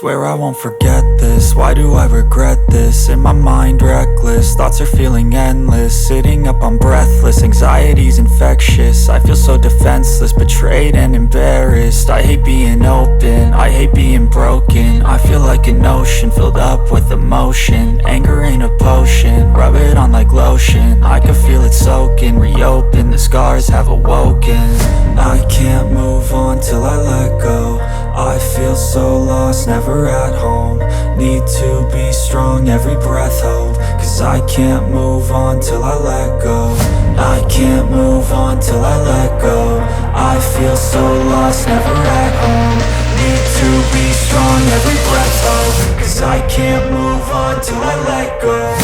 Swear I won't forget this, why do I regret this? In my mind reckless, thoughts are feeling endless. Sitting up I'm breathless, anxiety's infectious. I feel so defenseless, betrayed and embarrassed. I hate being open, I hate being broken. I feel like an ocean filled up with emotion. Anger ain't a potion, rub it on like lotion. I can feel it soaking, reopen, the scars have awoken. I can't move on till I let go. I feel so lost, never at home. Need to be strong, every breath hope. Cause I can't move on till I let go. I can't move on till I let go. I feel so lost, never at home. Need to be strong, every breath hope. Cause I can't move on till I let go.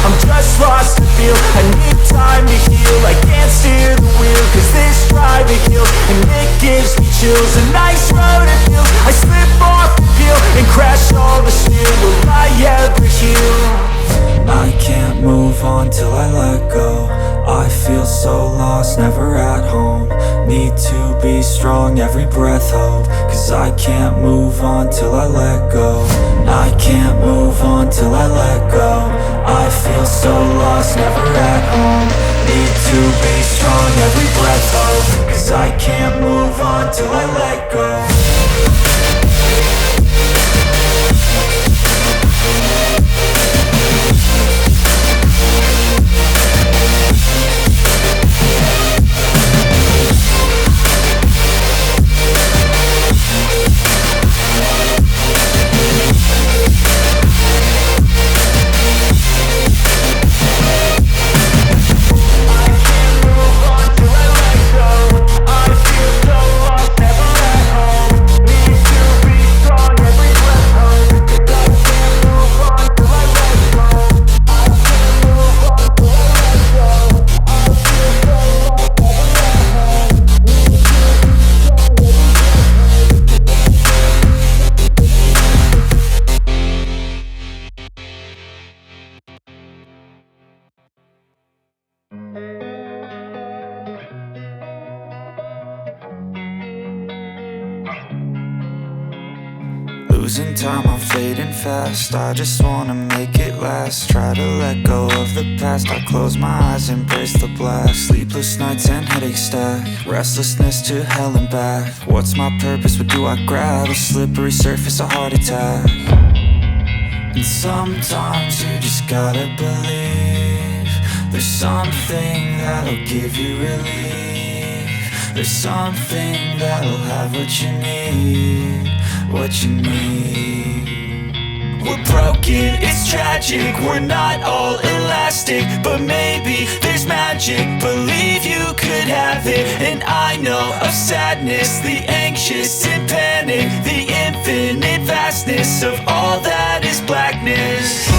I'm just lost to feel. I need time to heal. I can't steer the wheel, cause this driving kills. And it gives me chills. A nice road it feels. I slip off the peel and crash all the steel. Will I ever heal? I can't move on till I let go. I feel so lost, never at home. Need to be strong, every breath hope. Cause I can't move on till I let go. I can't move on till I let go. I feel so lost, never at home. Need to be strong, every breath hope. Cause I can't move on till I let go. Losing time, I'm fading fast. I just wanna make it last. Try to let go of the past. I close my eyes, embrace the blast. Sleepless nights and headaches stack. Restlessness to hell and back. What's my purpose? What do I grab? A slippery surface, a heart attack. And sometimes you just gotta believe there's something that'll give you relief. There's something that'll have what you need. What you need. We're broken, it's tragic. We're not all elastic, but maybe there's magic. Believe you could have it. And I know of sadness, the anxious and panic, the infinite vastness of all that is blackness.